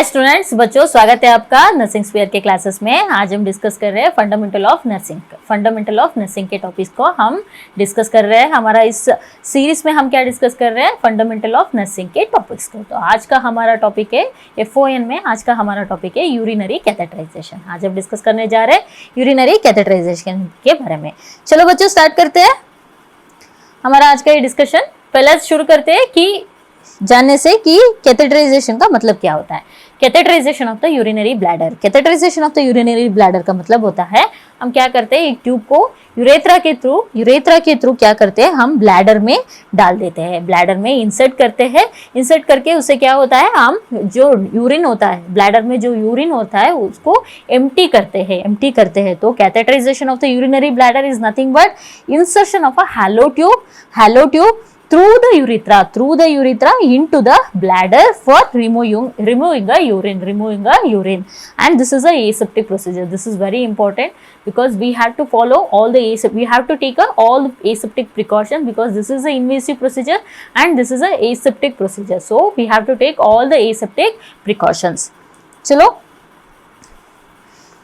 Students, बच्चों स्वागत है आपका नर्सिंग स्पेयर के क्लासेस में। आज हम डिस्कस कर रहे हैं फंडामेंटल ऑफ नर्सिंग के टॉपिक्स को हम डिस्कस कर रहे हैं। हमारा इस सीरीज में हम क्या डिस्कस कर रहे हैं, फंडामेंटल ऑफ नर्सिंग के टॉपिक्स को। तो आज का हमारा टॉपिक है FON में, आज का हमारा टॉपिक है यूरिनरी कैथेटराइजेशन। आज हम डिस्कस करने जा रहे हैं यूरिनरी कैथेटराइजेशन के बारे में। चलो बच्चों स्टार्ट करते हैं हमारा आज का ये डिस्कशन। पहले शुरू करते हैं कि जानने से कि कैथेटराइजेशन का मतलब क्या होता है। Catheterization of the urinary bladder. Catheterization of the urinary bladder का मतलब होता है, हम क्या करते हैं, एक ट्यूब को यूरेथ्रा के थ्रू क्या करते हैं, हम ब्लैडर में डाल देते हैं, ब्लैडर में इंसर्ट करते हैं। इंसर्ट करके उससे क्या होता है, हम जो यूरिन होता है ब्लैडर में, जो यूरिन होता है उसको एम्प्टी करते हैं। तो catheterization of the urinary bladder is nothing but insertion of a hollow tube through the urethra into the bladder for removing a urine, and this is a aseptic procedure. This is very important because we have to follow all the we have to take all aseptic precautions because this is a invasive procedure and this is a aseptic procedure, so we have to take all the aseptic precautions. चलो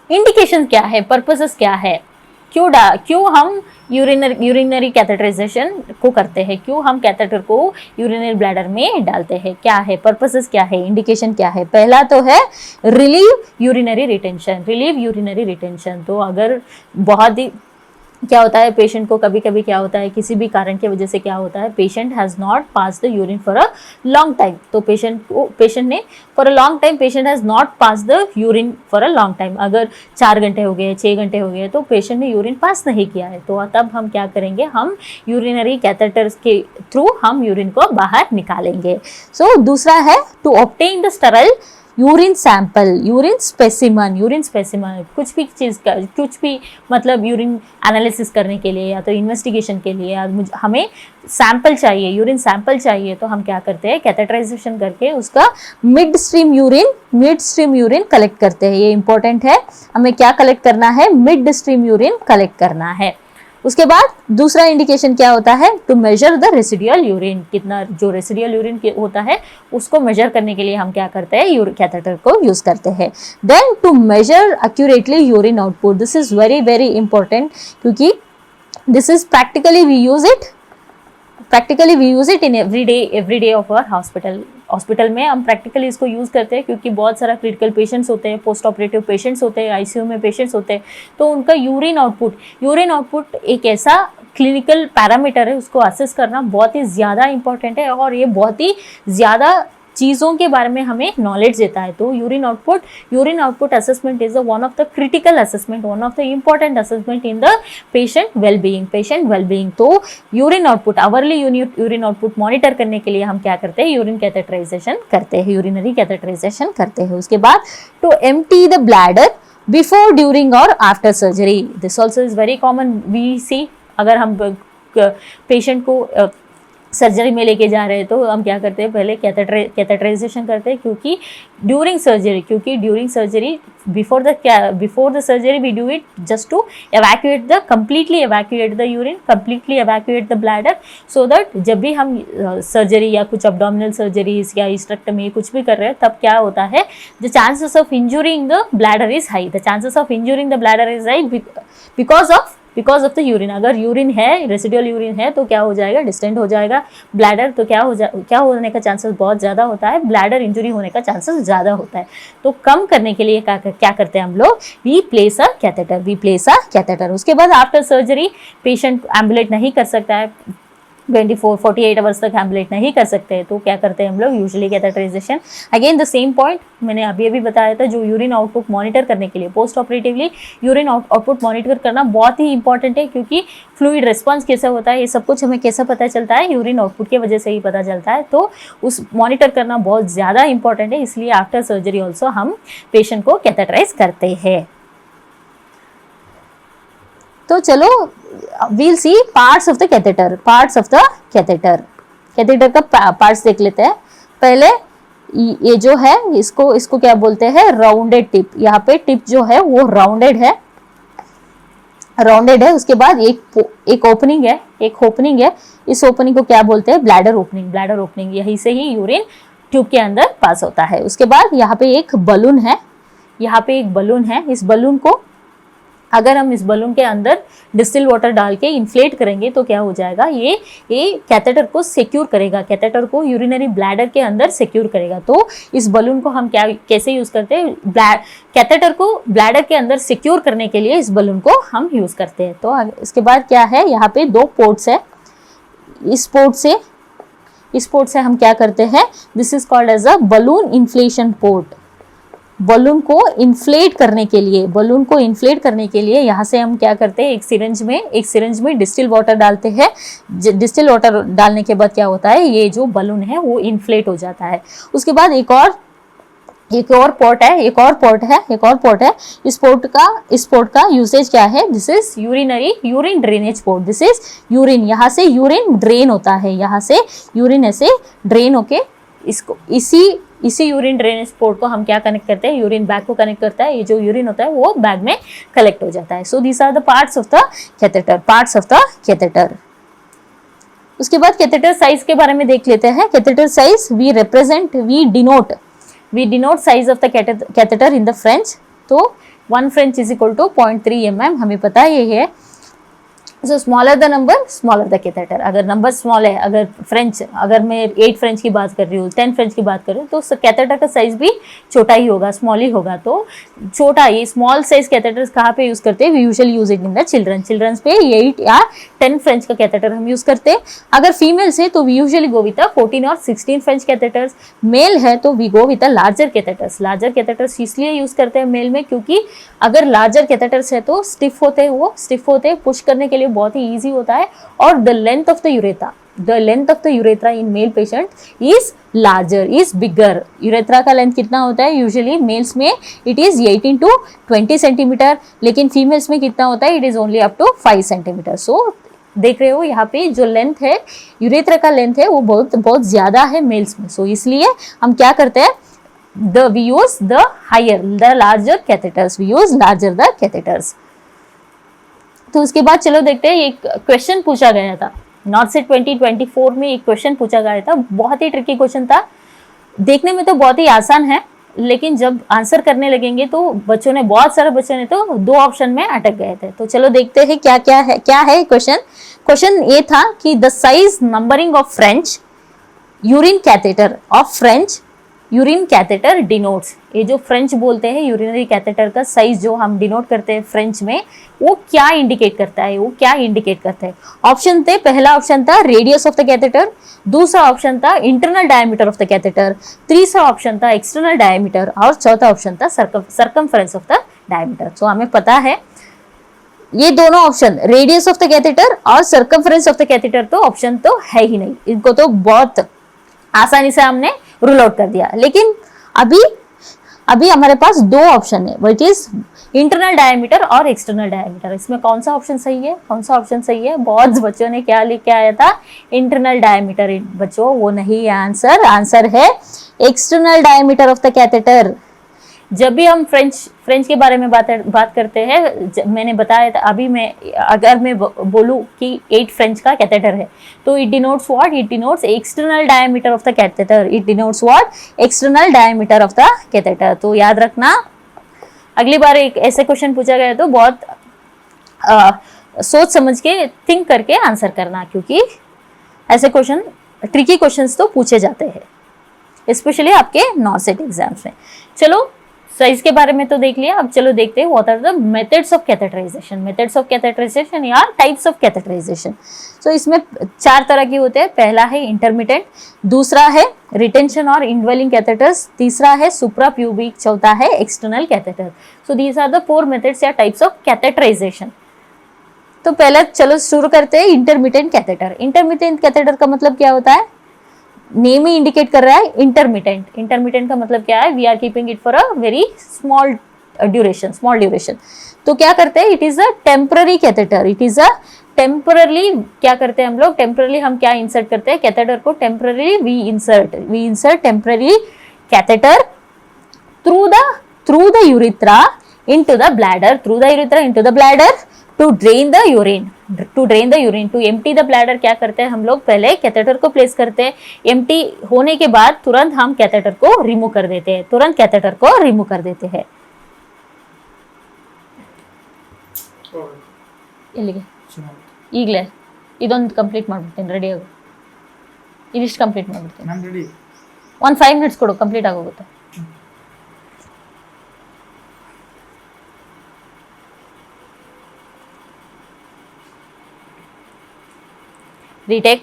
indication क्या है, purposes क्या है, क्यों हम urinary catheterization को करते हैं, क्यों हम कैथेटर को यूरिनरी ब्लैडर में डालते हैं, क्या है पर्पसेस, क्या है इंडिकेशन, क्या है। पहला तो है रिलीव यूरिनरी रिटेंशन। तो अगर बहुत ही क्या होता है, पेशेंट को कभी कभी क्या होता है, किसी भी कारण की वजह से क्या होता है, patient has not pass the urine for a long time. तो पेशेंट ने for a long time patient has not pass the urine for a long time. अगर 4 घंटे हो गए, 6 घंटे हो गए, तो पेशेंट ने यूरिन पास नहीं किया है, तो तब हम क्या करेंगे, हम यूरिनरी कैथेटर्स के थ्रू हम यूरिन को बाहर निकालेंगे। सो दूसरा है to obtain the sterile urine sample, urine specimen. कुछ भी मतलब यूरिन एनालिसिस करने के लिए या तो इन्वेस्टिगेशन के लिए हमें सैंपल चाहिए, यूरिन सैंपल चाहिए, तो हम क्या करते हैं, कैथेटराइजेशन करके उसका मिड स्ट्रीम यूरिन कलेक्ट करते हैं। ये इंपॉर्टेंट है, हमें क्या कलेक्ट करना है, मिड स्ट्रीम यूरिन कलेक्ट करना है। उसके बाद दूसरा इंडिकेशन क्या होता है, to measure the residual urine. कितना जो रेसिडुअल यूरिन होता है उसको मेजर करने के लिए हम क्या करते हैं, कैथेटर को यूज करते हैं। Then to measure accurately urine output. This is very very important क्योंकि this is practically we use it in every day of our hospital में हम प्रैक्टिकली इसको यूज़ करते हैं क्योंकि बहुत सारा क्रिटिकल पेशेंट्स होते हैं, पोस्ट ऑपरेटिव पेशेंट्स होते हैं, ICU में पेशेंट्स होते हैं, तो उनका यूरिन आउटपुट एक ऐसा क्लिनिकल पैरामीटर है, उसको असेस करना बहुत ही ज़्यादा इंपॉर्टेंट है और ये बहुत ही ज़्यादा चीज़ों के बारे में हमें नॉलेज देता है। तो urine output assessment is one of the critical assessment, one of the important assessment in the patient wellbeing. तो urine output, hourly urine output monitor करने के लिए हम क्या करते हैं, यूरिनरी कैथेटराइजेशन करते हैं। उसके बाद to empty the bladder before, during और after surgery. This also is very common we see. अगर हम पेशेंट को सर्जरी में लेके जा रहे हैं तो हम क्या करते हैं, पहले कैथेटराइजेशन करते हैं क्योंकि during surgery before the surgery we do it just to completely evacuate the bladder, so that जब भी हम सर्जरी या कुछ abdominal सर्जरीज या हिस्टेरेक्टमी कुछ भी कर रहे हैं, तब क्या होता है, the chances of injuring the bladder is high because of the urine. अगर यूरिन है, रेसिडुअल यूरिन है, तो क्या हो जाएगा, डिस्टेंट हो जाएगा ब्लैडर, तो क्या होने का चांसेस बहुत ज़्यादा होता है, ब्लैडर इंजरी होने का चांसेस ज़्यादा होता है। तो कम करने के लिए क्या करते हैं हम लोग, वी प्लेस अ कैथेटर। उसके बाद आफ्टर सर्जरी पेशेंट एम्बुलेट नहीं कर सकता है, 48 आवर्स तक एम्बुलेट नहीं कर सकते, तो क्या करते हैं हम लोग, usually catheterization. Again the same point मैंने अभी बताया था, जो यूरिन आउटपुट मॉनिटर करने के लिए post operatively urine output monitor करना बहुत ही इंपॉर्टेंट है क्योंकि फ्लूइड रिस्पॉन्स कैसा होता है, ये सब कुछ हमें कैसे पता चलता है, यूरिन आउटपुट की वजह से ही पता चलता है। तो उस मॉनिटर करना बहुत ज़्यादा इंपॉर्टेंट है, इसलिए आफ्टर सर्जरी ऑल्सो हम पेशेंट को कैथेटराइज करते हैं। तो चलो we'll see parts of the catheter। Catheter का पार्ट्स देख लेते हैं। पहले ये जो है इसको क्या बोलते हैं, राउंडेड टिप। यहाँ पे टिप जो है वो राउंडेड है। उसके बाद एक ओपनिंग है। इस ओपनिंग को क्या बोलते हैं, ब्लैडर ओपनिंग। यहीं से ही यूरिन ट्यूब के अंदर पास होता है। उसके बाद यहाँ पे एक बलून है, यहाँ पे एक बलून है। इस बलून को अगर हम इस बलून के अंदर डिस्टिल वाटर डाल के इन्फ्लेट करेंगे तो क्या हो जाएगा, ये कैथेटर को सिक्योर करेगा, कैथेटर को यूरिनरी ब्लैडर के अंदर सिक्योर करेगा। तो इस बलून को हम कैसे यूज करते हैं, कैथेटर को ब्लैडर के अंदर सिक्योर करने के लिए इस बलून को हम यूज करते हैं। तो इसके बाद क्या है, यहाँ पे 2 पोर्ट्स है। इस पोर्ट से हम क्या करते हैं, this is called as a balloon inflation port. Balloon को इन्फ्लेट करने के लिए यहाँ से हम क्या करते हैं, एक सिरिंज में डिस्टिल वाटर डालते हैं। डिस्टिल वाटर डालने के बाद क्या होता है, ये जो बलून है वो इन्फ्लेट हो जाता है। उसके बाद एक और पोर्ट है। इस पोर्ट का यूसेज क्या है, this is urine drainage port. This is urine, यहाँ से यूरिन ड्रेन होता है, यहाँ से यूरिन ऐसे ड्रेन होके इसको इसी यूरिन ड्रेनेज पोर्ट को हम क्या कनेक्ट करते हैं, यूरिन बैग को कनेक्ट करता है। ये जो यूरिन होता है वो बैग में कलेक्ट हो जाता है। So these are the parts of the catheter. उसके बाद कैथेटर साइज के बारे में देख लेते हैं। Catheter size we denote size of the catheter in the French. तो 1 French is equal to 0.3 mm, हमें पता है ये है। So smaller the number smaller the catheter. अगर नंबर स्मॉल है, अगर मैं 8 फ्रेंच की बात कर रही हूँ, 10 फ्रेंच की बात कर रही हूँ, तो कैथेटर का साइज भी छोटा ही होगा, स्मॉल ही होगा। तो छोटा, ये स्मॉल साइज कैथेटर कहाँ पे यूज करते हैं, we usually use it in the childrens पे 8 या 10 फ्रेंच का कैथेटर हम यूज करते हैं। अगर फीमेल्स है तो वी यूजुअली गो विद 14 और 16 फ्रेंच कैथेटर्स। मेल है तो we go with larger catheters इसलिए यूज करते हैं मेल में, क्योंकि अगर लार्जर कैथेटर्स है तो स्टिफ होते हैं, पुश करने के लिए बहुत ही इजी होता है। और the length of the urethra in male patient is bigger. Urethra का लेंथ कितना होता है, यूजुअली मेल्स में इट इज 18 to 20 सेंटीमीटर, लेकिन फीमेल्स में कितना होता है, it is only up to 5 centimetre. So देख रहे हो यहाँ पे जो लेंथ है, यूरेथ्रा का लेंथ है वो बहुत ज्यादा है मेल्स में। सो इसलिए हम क्या करते हैं, we use the larger catheters। तो उसके बाद चलो देखते हैं, एक क्वेश्चन पूछा गया था नॉर्थ सेट 2024 में। एक क्वेश्चन पूछा गया था, बहुत ही ट्रिकी क्वेश्चन था। देखने में तो बहुत ही आसान है, लेकिन जब आंसर करने लगेंगे तो बहुत सारे बच्चों ने तो 2 ऑप्शन में अटक गए थे। तो चलो देखते हैं क्या है क्वेश्चन ये था कि the size numbering of French urine catheter denotes. ये जो फ्रेंच बोलते हैं यूरिनरी कैथेटर का साइज जो हम डिनोट करते हैं फ्रेंच में, वो क्या इंडिकेट करता है, ऑप्शन थे। पहला ऑप्शन था रेडियस ऑफ द कैथेटर, दूसरा ऑप्शन था internal diameter of the catheter, तीसरा ऑप्शन था एक्सटर्नल डायमीटर और चौथा ऑप्शन था सर्कमफ्रेंस ऑफ द डायमीटर। तो हमें पता है ये दोनों option, radius of the catheter और सर्कमफ्रेंस ऑफ द कैथेटर, तो ऑप्शन तो है ही नहीं, इनको तो बहुत आसानी से हमने रूल आउट कर दिया। लेकिन अभी हमारे पास 2 ऑप्शन है, व्हिच इज इंटरनल डायमीटर और एक्सटर्नल डायमीटर। इसमें कौन सा ऑप्शन सही है? बहुत बच्चों ने क्या लिख के आया था, इंटरनल डायमीटर। बच्चों वो नहीं है आंसर है external diameter of the catheter. जब भी हम फ्रेंच के बारे में बात करते हैं, मैंने बताया था अभी, अगर मैं बोलूं कि 8 फ्रेंच का कैथेटर है तो it denotes what, it denotes external diameter of the catheter. तो याद रखना, अगली बार एक ऐसे क्वेश्चन पूछा गया तो बहुत सोच समझ के थिंक करके आंसर करना, क्योंकि ऐसे क्वेश्चन, ट्रिकी क्वेश्चंस तो पूछे जाते हैं स्पेशली आपके नॉर्थ सेट एग्जाम्स में। चलो साइज के बारे में तो देख लिया, अब चलो देखते हैं what are the methods of catheterization या टाइप्स ऑफ कैथेटराइजेशन। तो इसमें 4 तरह के होते हैं। पहला है इंटरमिटेंट, दूसरा है रिटेंशन और इनवेलिंग कैथेटर्स, तीसरा है सुप्राप्यूबिक, चौथा है external catheter. So these are the 4 methods या टाइप्स ऑफ कैथेटराइजेशन। तो पहले चलो शुरू करते हैं इंटरमिटेंट कैथेटर का मतलब क्या होता है, नेम ही इंडिकेट कर रहा है इंटरमिटेंट का मतलब क्या है, we are keeping it for a very small duration. तो क्या करते हैं, it is a temporary catheter, क्या करते हैं हम लोग, टेम्पररी हम क्या इंसर्ट करते हैं कैथेटर को, temporary we insert temporary catheter through the urethra into the bladder to drain the urine, to empty the bladder क्या करते हैं हम लोग, पहले कैथेटर को प्लेस करते हैं, एम्प्टी होने के बाद तुरंत हम कैथेटर को रिमूव कर देते हैं, तुरंत कैथेटर को रिमूव कर देते हैं। ಇಲ್ಲಿಗೆ ಈಗಲೇ ಇದೊಂದು ಕಂಪ್ಲೀಟ್ ಮಾಡ್ಬಿಡ್ತೀನಿ, ರೆಡಿ ಆಗು, ಇದಿಷ್ಟು ಕಂಪ್ಲೀಟ್ ಮಾಡ್ಬಿಡ್ತೀನಿ, ಒಂದು 5 minutes ಕೊಡು, ಕಂಪ್ಲೀಟ್ ಆಗೋಗುತ್ತೆ. रीटेक।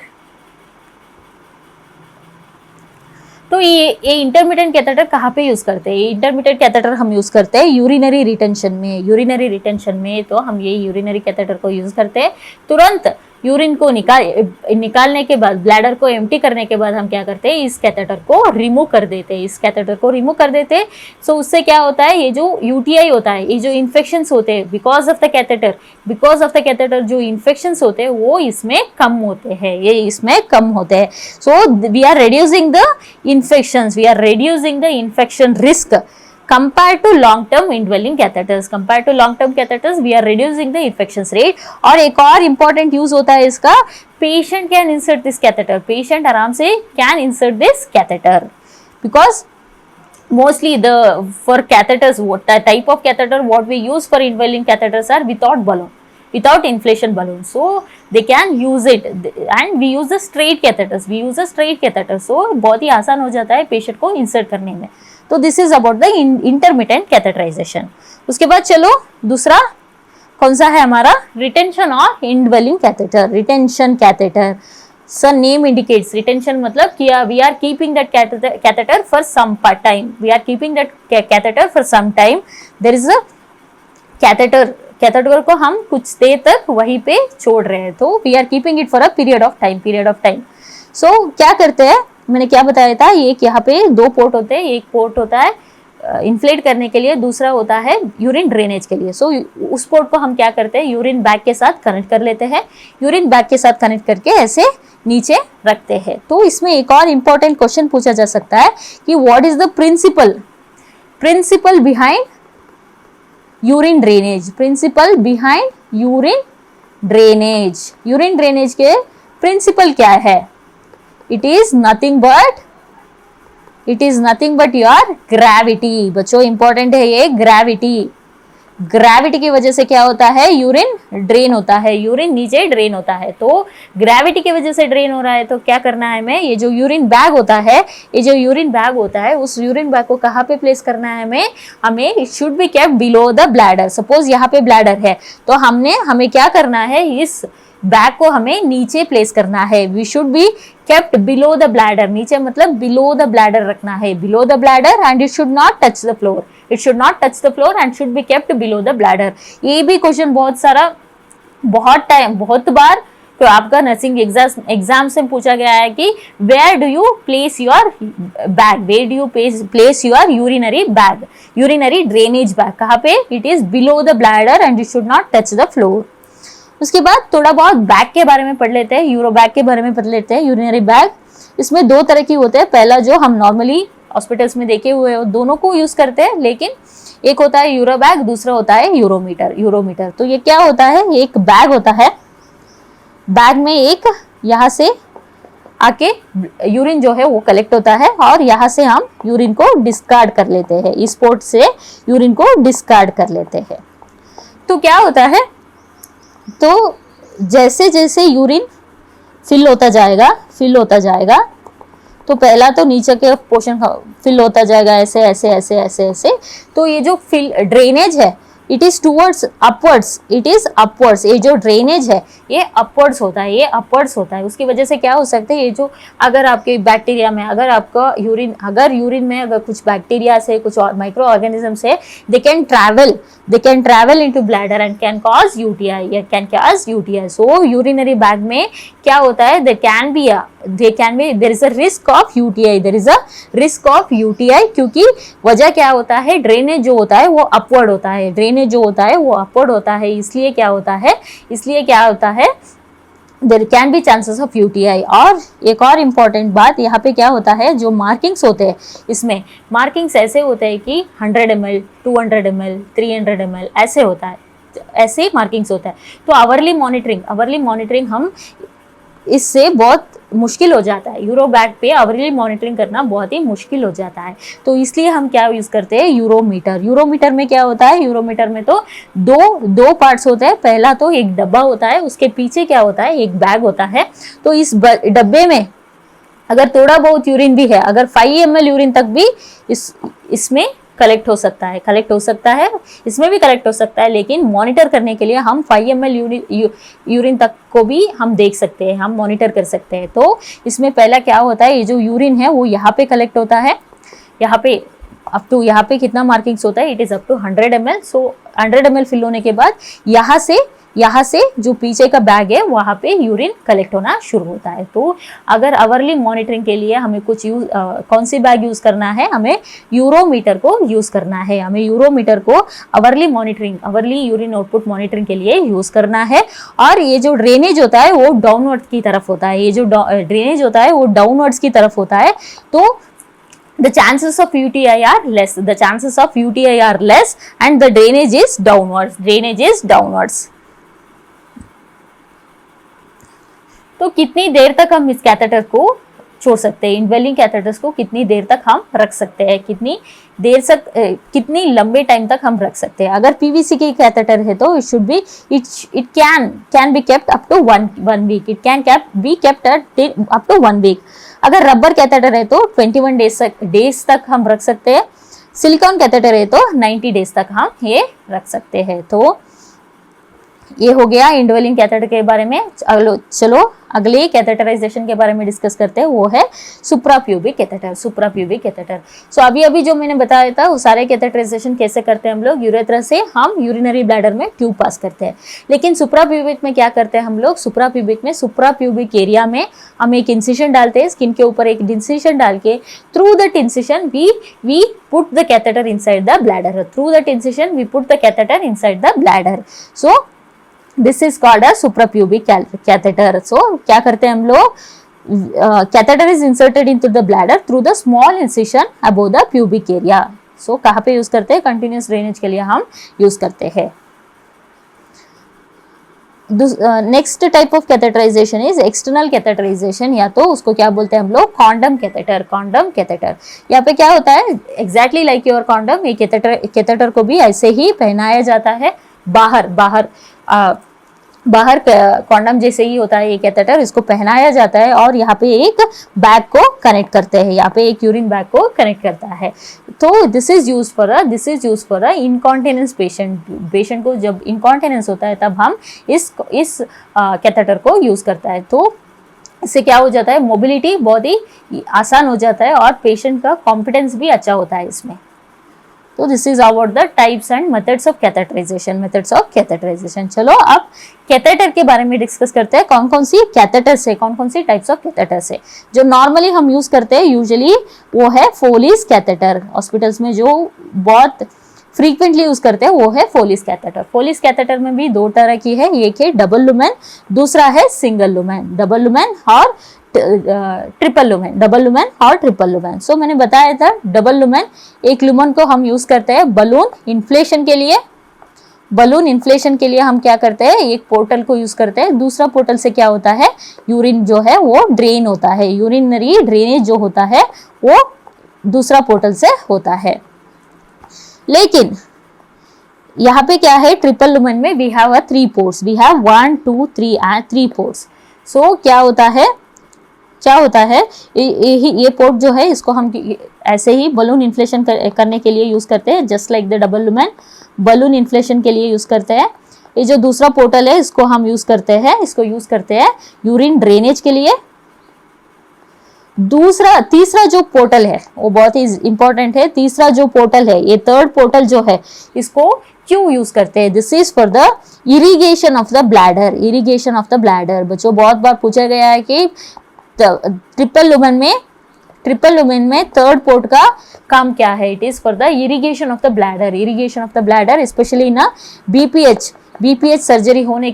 तो ये इंटरमीडिएट कैथेटर कहाँ पे यूज करते हैं? ये इंटरमीडिएट कैथेटर हम यूज करते हैं यूरिनरी रिटेंशन में। यूरिनरी रिटेंशन में तो हम ये यूरिनरी कैथेटर को यूज करते हैं। तुरंत यूरिन को निकालने के बाद, ब्लैडर को एम्प्टी करने के बाद हम क्या करते हैं, इस कैथेटर को रिमूव कर देते हैं, इस कैथेटर को रिमूव कर देते हैं। सो उससे क्या होता है, ये जो यूटीआई होता है, ये जो इन्फेक्शंस होते हैं बिकॉज ऑफ द कैथेटर जो इन्फेक्शंस होते हैं वो इसमें कम होते हैं, ये इसमें कम होते हैं। So we are reducing the infections, we are reducing the infection risk compared to long term indwelling catheters, we are reducing the infections rate। और एक और important use होता है इसका, patient can insert this catheter, patient आराम से can insert this catheter because mostly for catheters, what type of catheter what we use for indwelling catheters are without inflation balloon, so they can use it, and we use the straight catheters, so बहुत ही आसान हो जाता है patient को insert करने में। तो this is about the intermittent catheterization. उसके बाद चलो दूसरा कौन सा है हमारा, रिटेंशन और indwelling catheter. Retention catheter, as the name indicates, retention मतलब कि we are keeping that catheter for some time, there is a catheter को हम कुछ देर तक वहीं पे छोड़ रहे हैं, तो we are keeping it for a period of time. So क्या करते हैं, मैंने क्या बताया था, एक यहाँ पे 2 पोर्ट होते हैं, एक पोर्ट होता है इन्फ्लेट करने के लिए, दूसरा होता है यूरिन ड्रेनेज के लिए। सो उस पोर्ट को हम क्या करते हैं, यूरिन बैग के साथ कनेक्ट कर लेते हैं, यूरिन बैग के साथ कनेक्ट करके ऐसे नीचे रखते हैं। तो इसमें एक और इम्पोर्टेंट क्वेश्चन पूछा जा सकता है कि what is the principle behind urine drainage, urine drainage के प्रिंसिपल क्या है? It is nothing but your gravity। बच्चों इंपॉर्टेंट है ये ग्रेविटी की वजह से क्या होता है, यूरिन ड्रेन होता है, यूरिन नीचे ड्रेन होता है। तो ग्रेविटी की वजह से ड्रेन हो रहा है, तो क्या करना है हमें, ये जो यूरिन बैग होता है, उस यूरिन बैग को कहाँ पे प्लेस करना है हमें it should be kept below the bladder. Suppose यहाँ पे ब्लैडर है, तो हमें क्या करना है, इस बैग को हमें नीचे प्लेस करना है। We should be kept below the bladder, नीचे मतलब बिलो द ब्लैडर रखना है, below the bladder, and it should not touch the floor, and should be kept below the bladder. ये भी क्वेश्चन बहुत बार तो आपका नर्सिंग एग्जाम से पूछा गया है कि where do you place your urinary drainage bag, कहाँ पे, it is below the bladder and it should not touch the floor. उसके बाद थोड़ा बहुत बैग के बारे में पढ़ लेते हैं, यूरो बैग के बारे में पढ़ लेते हैं। यूरिनरी बैग इसमें 2 तरह की होते हैं, पहला जो हम नॉर्मली हॉस्पिटल्स में देखे हुए हैं दोनों को यूज करते हैं, लेकिन एक होता है यूरो बैग, दूसरा होता है यूरोमीटर। तो ये क्या होता है, एक बैग होता है, बैग में एक यहाँ से आके यूरिन जो है वो कलेक्ट होता है, और यहाँ से हम यूरिन को डिस्कार्ड कर लेते हैं, इस पोर्ट से यूरिन को डिस्कार्ड कर लेते हैं। तो क्या होता है, तो जैसे जैसे यूरिन फिल होता जाएगा, तो पहला तो नीचे के पोर्शन फिल होता जाएगा ऐसे। तो ये जो ड्रेनेज है, इट इज टूवर्ड्स अपवर्ड्स, ये जो ड्रेनेज है ये अपवर्ड्स होता है, उसकी वजह से क्या हो सकता है, ये जो अगर आपके बैक्टीरिया में, अगर यूरिन में अगर कुछ बैक्टीरिया से, कुछ माइक्रो ऑर्गेनिज्म से, they can travel into bladder and can cause UTI. So urinary bag में क्या होता है, there is a risk of UTI, क्योंकि वजह क्या होता है, ड्रेनेज जो होता है वो अपवर्ड होता है, इसलिए क्या होता है there can be chances of UTI. और एक और इम्पॉर्टेंट बात, यहाँ पे क्या होता है, जो मार्किंग्स होते हैं, इसमें मार्किंग्स ऐसे होते हैं कि 100 ml, 200 ml, 300 ml ऐसे होता है। ऐसे मार्किंग्स होता है। तो आवरली मॉनिटरिंग हम इससे बहुत मुश्किल हो जाता है, यूरोबैग पे आवरली मॉनिटरिंग करना बहुत ही मुश्किल हो जाता है। तो इसलिए हम क्या यूज करते हैं, यूरोमीटर। यूरोमीटर में क्या होता है, यूरोमीटर में तो दो पार्ट्स होते हैं। पहला तो एक डब्बा होता है, उसके पीछे क्या होता है, एक बैग होता है। तो इस डब्बे में अगर थोड़ा बहुत यूरिन भी है, अगर 5 ml यूरिन तक भी इसमें कलेक्ट हो सकता है, इसमें भी कलेक्ट हो सकता है, लेकिन मॉनिटर करने के लिए हम 5 ml यूरिन तक को भी हम देख सकते हैं, हम मॉनिटर कर सकते हैं। तो इसमें पहला क्या होता है, ये जो यूरिन है वो यहाँ पे कलेक्ट होता है, यहाँ पे अप टू यहाँ पे कितना मार्किंग्स होता है, it is up to 100 ml। सो 100 ml फिल होने के बाद यहाँ से जो पीछे का बैग है वहाँ पे यूरिन कलेक्ट होना शुरू होता है। तो अगर आवरली मॉनिटरिंग के लिए हमें कुछ कौन सी बैग यूज करना है, हमें यूरोमीटर को यूज करना है। हमें यूरोमीटर को आवरली यूरिन आउटपुट मॉनिटरिंग के लिए यूज करना है। और ये जो ड्रेनेज होता है वो डाउनवर्ड्स की तरफ होता है, ये जो ड्रेनेज होता है वो डाउनवर्ड्स की तरफ होता है। तो the chances of UTI are less, and the drainage is downwards। तो कितनी देर तक हम इस कैथेटर को छोड़ सकते हैं, इनवेलिंग कैथेटर्स को कितनी देर तक हम रख सकते हैं, कितनी लंबे टाइम तक हम रख सकते हैं। अगर पीवीसी की कैथेटर है तो it can be kept up to one week, it can be kept up to 1 week. अगर रबर कैथेटर है तो 21 डेज तक हम रख सकते हैं। सिलिकॉन कैथेटर है तो 90 डेज तक हम ये रख सकते हैं। तो ये हो गया इंडवेलिंग कैथेटर के बारे में। चलो अगले कैथेटराइजेशन के बारे में डिस्कस करते हैं, वो है सुप्राप्यूबिक कैथेटर। सो अभी जो मैंने बताया था वो सारे कैथेटराइजेशन कैसे करते हैं हम लोग, यूरेथ्रा से हम यूरिनरी ब्लैडर में ट्यूब पास करते हैं। लेकिन सुप्राप्यूबिक में क्या करते हैं हम लोग, सुप्राप्यूबिक एरिया में हम एक इंसिशन डालते हैं, स्किन के ऊपर एक इंसिशन डाल के through that incision we put the catheter inside the bladder. So this is called a suprapubic catheter. So क्या करते हैं हम लोग, catheter is inserted into the bladder through the small incision above the pubic area. So कहाँ पे use करते हैं, continuous drainage के लिए हम यूज करते हैं। Next type of catheterization is external catheterization, या तो उसको क्या बोलते हैं हम लोग, कॉन्डम कैथेटर। यहाँ पे क्या होता है, एग्जैक्टली लाइक योर कॉन्डम, ये कैथेटर को भी ऐसे ही पहनाया जाता है। बाहर कॉन्डम जैसे ही होता है ये कैथेटर, इसको पहनाया जाता है और यहाँ पे एक बैग को कनेक्ट करते हैं, यहाँ पे एक यूरिन बैग को कनेक्ट करता है। तो this is use for a incontinence patient को जब इनकॉन्टिनेंस होता है तब हम इस कैथेटर को यूज करता है। तो इससे क्या हो जाता है, मोबिलिटी बहुत ही आसान हो जाता है और पेशेंट का कॉम्पिटेंस भी अच्छा होता है इसमें। तो this is about the types and methods of catheterization. चलो अब कैथेटर के बारे में डिस्कस करते हैं, कौन कौन सी टाइप्स ऑफ कैथेटर्स है जो नॉर्मली हम यूज करते हैं। यूजुअली वो है फोलिस कैथेटर, हॉस्पिटल्स में जो बहुत फ्रीक्वेंटली यूज करते हैं वो है फोलिस कैथेटर। फोलिस कैथेटर में भी 2 तरह की है, एक है डबल लुमेन, दूसरा है सिंगल लुमेन। डबल लुमेन और ट्रिपल लुमेन। सो मैंने बताया था डबल लुमेन, एक लुमेन को हम यूज करते हैं बलून इन्फ्लेशन के लिए हम क्या करते हैं, एक पोर्टल को यूज करते हैं। दूसरा पोर्टल से क्या होता है, यूरिन जो है वो ड्रेन होता है, यूरिनरी ड्रेनेज जो होता है वो दूसरा पोर्टल से होता है। लेकिन यहाँ पे क्या है, ट्रिपल लुमेन में we have 3 ports, we have 1 2 3 and 3 ports. So क्या होता है ये पोर्ट जो है इसको हम ऐसे ही बलून इन्फ्लेशन करने के लिए यूज करते हैं, just like the double lumen balloon inflation के लिए यूज करते हैं। ये जो दूसरा पोर्टल है इसको हम यूज करते हैं यूरिन ड्रेनेज के लिए। तीसरा जो पोर्टल है वो बहुत ही इंपॉर्टेंट है। तीसरा जो पोर्टल है, ये थर्ड पोर्टल जो है, इसको क्यों यूज करते हैं, this is for the irrigation of the bladder. बच्चों बहुत बार पूछा गया है कि ट्रिपल लुमेन में थर्ड पोर्ट का काम क्या है, it is for the irrigation of the bladder specially in BPH surgery होने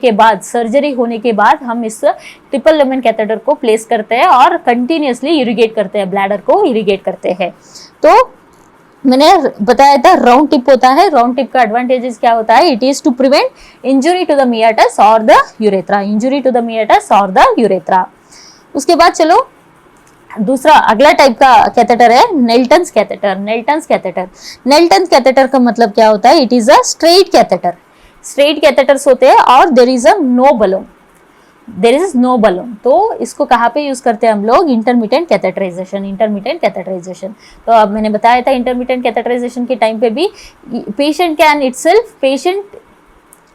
के बाद हम इस ट्रिपल लुमेन कैथेटर को प्लेस करते हैं और कंटिन्यूअसली इरिगेट करते हैं, ब्लैडर को इरिगेट करते हैं। तो मैंने बताया था राउंड टिप होता है। राउंड टिप का एडवांटेजेस क्या होता है? It is to prevent injury to the meatus और the urethra, injury to the meatus और द यूरेथ्रा। उसके बाद चलो दूसरा अगला टाइप का कैथेटर है Nelaton's catheter. Nelaton's catheter, Nelaton's catheter का मतलब क्या होता है? It is a straight catheter. Straight catheters होते हैं और there is a no balloon, there is no balloon. तो इसको कहाँ पे यूज करते हैं हम लोग? Intermittent catheterization, intermittent catheterization. तो अब मैंने बताया था इंटरमिटेंट कैथेटराइजेशन के टाइम पे भी पेशेंट कैन इटसेल्फ,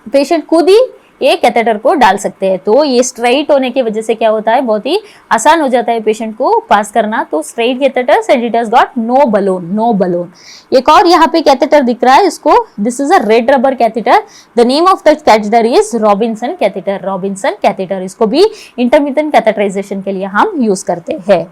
पेशेंट खुद ही ये कैथेटर को डाल सकते हैं। तो ये स्ट्रेट होने की वजह से क्या होता है? बहुत ही आसान हो जाता है पेशेंट को पास करना। तो straight catheter and it has got no balloon, no balloon. एक और यहाँ पे कैथेटर दिख रहा है इसको, this is a red rubber catheter. The name of the catheter is Robinson catheter, Robinson catheter. इसको भी इंटरमिटेंट कैथेटराइजेशन के लिए हम यूज करते हैं।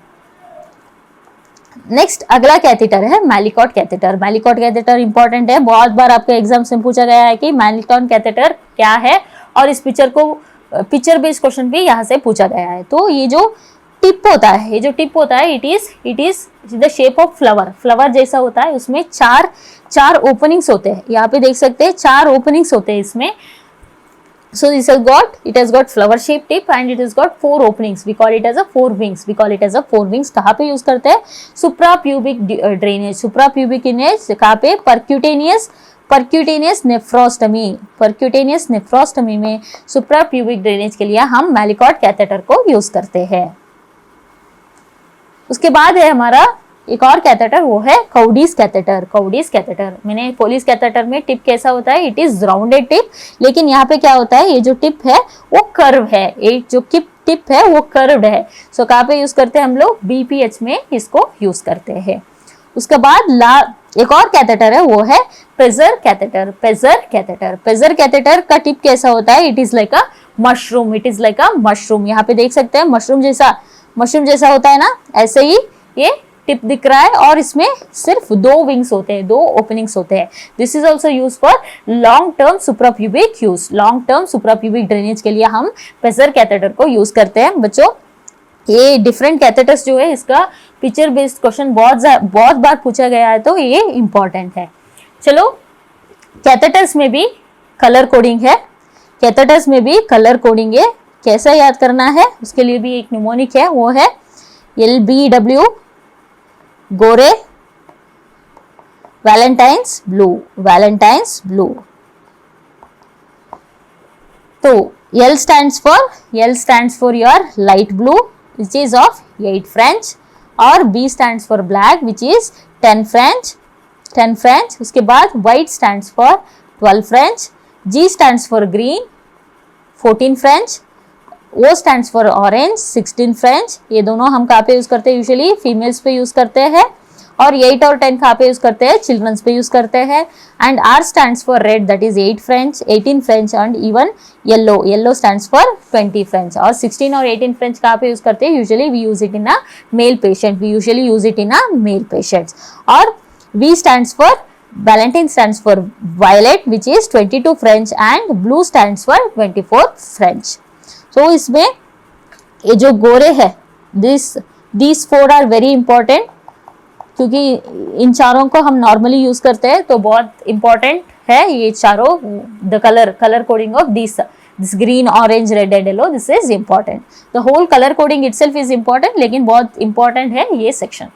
नेक्स्ट अगला कैथेटर है मैलिकॉट कैथेटर। मैलिकॉट कैथेटर इंपॉर्टेंट है, बहुत बार आपके एग्जाम में पूछा गया है कि मैलिकॉट कैथेटर क्या है, और इस पिक्चर बेस्ड क्वेश्चन भी यहाँ से पूछा गया है। तो ये जो टिप होता है, ये जो टिप होता है it is the shape of flower, flower जैसा होता है। उसमें चार ओपनिंग्स होते हैं, यहाँ पे देख सकते हैं 4 ओपनिंग्स होते हैं इसमें। So it has got flower shaped tip and it has got 4 openings. We call it as a 4 wings. We call it as a 4 wings. कहाँ पे यूज करते हैं? सुप्राप्यूबिक ड्रेनेज, सुप्राप्यूबिक ड्रेनेज कहाँ पे? परक्यूटेनियस नेफ्रोस्टमी, परक्यूटेनियस नेफ्रोस्टमी में suprapubic drainage के लिए हम मैलिकॉट कैथेटर को यूज करते हैं। उसके बाद है हमारा एक और कैथेटर, वो है काउडीज कैथेटर। काउडीज कैथेटर मैंने पोलिस कैथेटर में टिप कैसा होता है? इट इज राउंडेड टिप, लेकिन यहाँ पे क्या होता है? ये जो टिप है वो कर्व है, एक जो टिप है वो कर्व्ड है। सो कहाँ पे यूज करते हैं हम लोग? बीपीएच में इसको यूज करते हैं। उसके बाद एक और कैथेटर है, वो है pager catheter. Pager catheter, pager catheter का टिप कैसा होता है? It is like a mushroom, it is like a mushroom. यहाँ पे देख सकते हैं मशरूम जैसा होता है ना, ऐसे ही ये टिप दिख रहा है और इसमें सिर्फ 2 विंग्स होते हैं, 2 ओपनिंग्स होते हैं। This is also use for long term suprapubic use, long term suprapubic drainage के लिए हम पेजर कैथेटर को यूज करते हैं। बच्चों ये डिफरेंट कैथेटर्स जो है, इसका पिक्चर बेस्ड क्वेश्चन बहुत बार पूछा गया है, तो ये इंपॉर्टेंट है। चलो कैथेटर्स में भी कलर कोडिंग है, कैथेटर्स में भी कलर कोडिंग है। कैसा याद करना है उसके लिए भी एक निमोनिक है, वो है LBW, गोरे, वैलेंटाइन्स ब्लू, वैलेंटाइन्स ब्लू। तो L stands for your light blue which is of 8 French, और B stands for black which is 10 French। उसके बाद white stands for 12 French, G stands for green 14 French, O stands for orange 16 French। ये दोनों हम कहाँ पे use करते हैं? यूजुअली फीमेल्स पे यूज करते हैं। और 8 और 10 कहाँ पे यूज करते हैं? चिल्ड्रंस पे यूज करते हैं। And R stands for red, that is 8 French, 18 French, and even yellow stands for 20 French। और 16 और 18 French कहाँ पे यूज करते हैं? Usually we use it in a male patient, we usually use it in a male patients। और V stands for Valentine stands for violet which is 22 French, and blue stands for 24 French। तो इसमें ये जो गोरे है, these 4 are very important, क्योंकि इन चारों को हम नॉर्मली यूज करते हैं, तो बहुत इंपॉर्टेंट है ये चारों। The colour coding of this green, orange, red and yellow, this is important. The whole colour coding itself is important, लेकिन बहुत इंपॉर्टेंट है ये सेक्शन।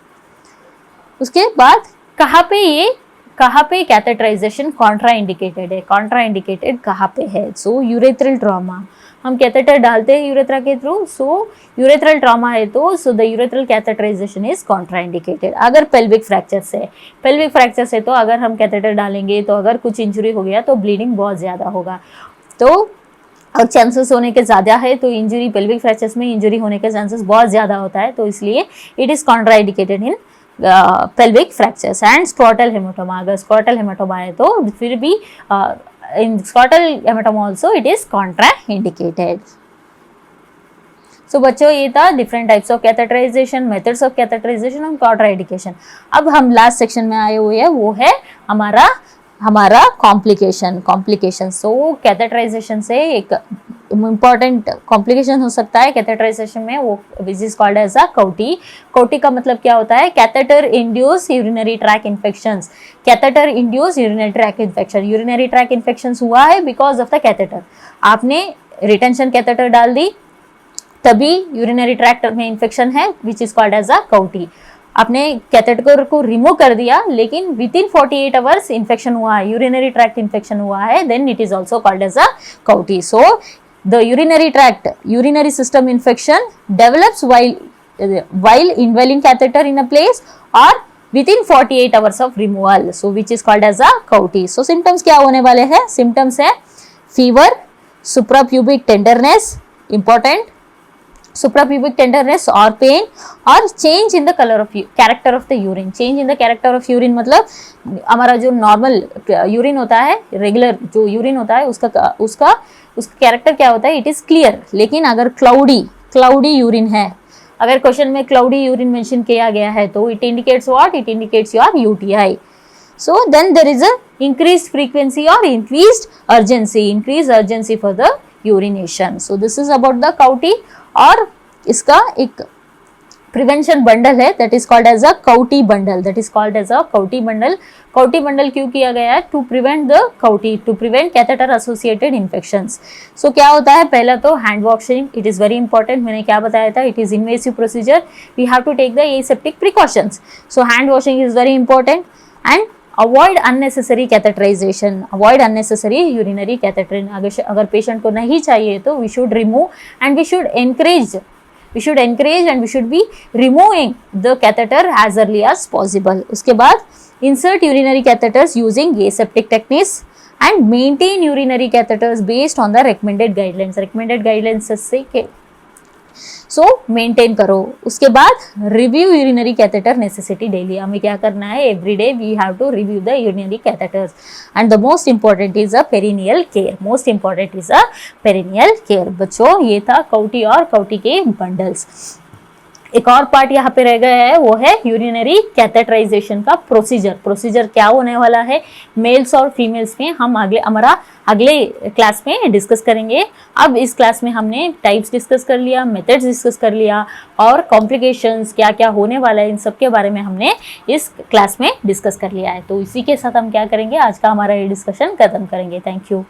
उसके बाद कहाँ पे कैथेटराइजेशन कॉन्ट्रा इंडिकेटेड है? कॉन्ट्रा इंडिकेटेड कहाँ पे है? सो यूरेथ्रल ट्रॉमा, हम कैथेटर डालते हैं यूरेथ्रा के थ्रू। सो यूरेथ्रल ट्रॉमा है तो the urethral catheterization is contraindicated. अगर पेल्विक फ्रैक्चर से तो अगर हम कैथेटर डालेंगे तो अगर कुछ इंजुरी हो गया तो ब्लीडिंग बहुत ज़्यादा होगा, तो और चांसेस होने के ज़्यादा है, तो इंजुरी पेल्विक फ्रैक्चर्स में इंजुरी होने के चांसेस बहुत ज़्यादा होता है, तो इसलिए it is Contra indicated in pelvic fractures। and scrotal hematoma, अगर scrotal hematoma है तो फिर भी in scrotal hematoma also it is contraindicated। So बच्चों ये था different types of catheterization, methods of catheterization और contraindication। अब हम लास्ट सेक्शन में आए हुए हैं, वो है हमारा हमारा कॉम्प्लिकेशन। सो कैथेटराइजेशन से एक इम्पॉर्टेंट कॉम्प्लिकेशन हो सकता है कैथेटराइजेशन में, वो which is called as a CAUTI. CAUTI का मतलब क्या होता है? Catheter induced urinary track infections. Catheter induced urinary track infection, urinary track infection हुआ है बिकॉज ऑफ द कैथेटर। आपने रिटेंशन कैथेटर डाल दी, तभी यूरिनरी ट्रैक्ट में इन्फेक्शन है, which is called as a CAUTI. आपने कैथेटर को रिमूव कर दिया, लेकिन विद इन 48 आवर्स इन्फेक्शन हुआ है, यूरिनरी ट्रैक्ट इन्फेक्शन हुआ है, then it is also called as a CAUTI. So the urinary tract, urinary system infection develops while indwelling catheter in a place or within 48 hours of removal, so which is called as a कौटी। so symptoms क्या होने वाले हैं? symptoms है fever, suprapubic tenderness, important, suprapubic tenderness or pain, or change in the color of character of the urine। change in the character of urine मतलब हमारा जो normal urine होता है, रेगुलर जो यूरिन होता है, उसका कैरेक्टर क्या होता है? It is clear. लेकिन अगर क्लाउडी यूरिन है, अगर क्वेश्चन में क्लाउडी यूरिन मेंशन किया गया है, तो it indicates what? It indicates your UTI. so then there is a increased frequency or increased urgency for the urination। so this is about the CAUTI. और इसका एक प्रिवेंशन बंडल है, that is called as a CAUTI bundle, CAUTI bundle क्यों किया गया है? To prevent the CAUTI, to prevent catheter associated infections. So क्या होता है? पहला तो hand washing, it is very important. मैंने क्या बताया था? It is invasive procedure, we have to take the aseptic precautions. So hand washing is very important and avoid unnecessary catheterization, avoid unnecessary urinary cathetering. अगर patient को नहीं चाहिए तो we should remove and we should encourage and we should be removing the catheter as early as possible। उसके बाद insert urinary catheters using aseptic techniques and maintain urinary catheters based on the recommended guidelines से सो maintain करो। उसके बाद review urinary catheter necessity daily, हमें क्या करना है? Every day we have to review the urinary catheters and the most important is a perineal care. बच्चों, ये था कौटी और कौटी के बंडल्स। एक और पार्ट यहाँ पे रह गया है, वो है यूरिनरी कैथेटराइजेशन का प्रोसीजर क्या होने वाला है मेल्स और फीमेल्स में, हम हमारा अगले क्लास में डिस्कस करेंगे। अब इस क्लास में हमने टाइप्स डिस्कस कर लिया, मेथड्स डिस्कस कर लिया, और कॉम्प्लिकेशंस क्या क्या होने वाला है इन सब के बारे में हमने इस क्लास में डिस्कस कर लिया है। तो इसी के साथ हम क्या करेंगे? आज का हमारा ये डिस्कशन खत्म करेंगे। Thank you.